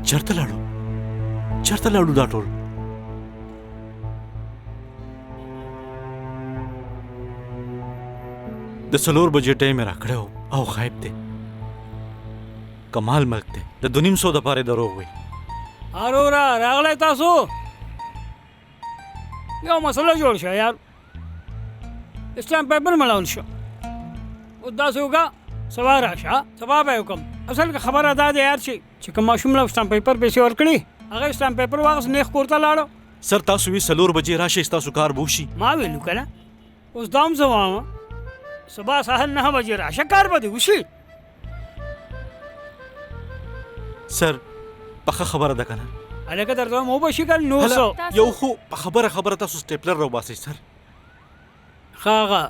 چرته لاړو دا ټول؟ د 4 بجې ټایم یې راکړی او غایب دی. کمال ملک دی، د 250 دپاره یې دروغ وایي. اروره راغلی تاسو؟ یو مسله جوړ شه یار، اسټامپ پیپر مړاون شو. اوس داسې وکړه سبا راشه، سبا به یې وکړم. اصل کې خبره دا ده یار چې کوم ماشوم له اسټامپ پیپر پیسې ورکړي، هغه اسټامپ پیپر واخیست نیغ کور ته لاړو. سر تاسو وی 4 بجې راشئ، ستاسو کار به وشي. ما ویلو که نه، اوس دا هم زه وایم سبا سهار 9 بجې راشه، کار به دې وشي. سر پخه خبره ده که نه؟ هلکه درته وایم وبشي که نو څه یو خو په خبره تاسو سټیپلر راوباسئ سر. ښه هغه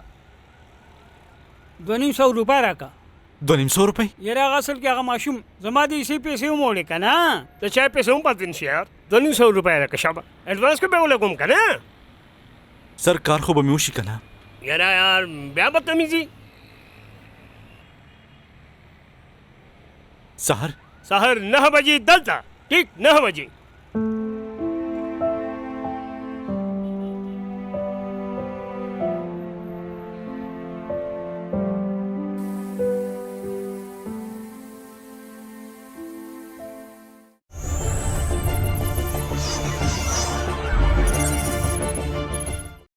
250 روپۍ راکړه. 250 روپۍ؟ یاره هغه اصل کې هغه ماشوم زما د حصې پیسې وموړې که نه، د چای پیسې هم پاتې نشي یار. 250 روپۍ راکړه شابه، اډوانس کې به ولګوم که نه. سر کار خو به مې وشي که نه؟ یاره یار بیا بدتمیزي. سهار 9 بجې دلته ټیک 9 بجې.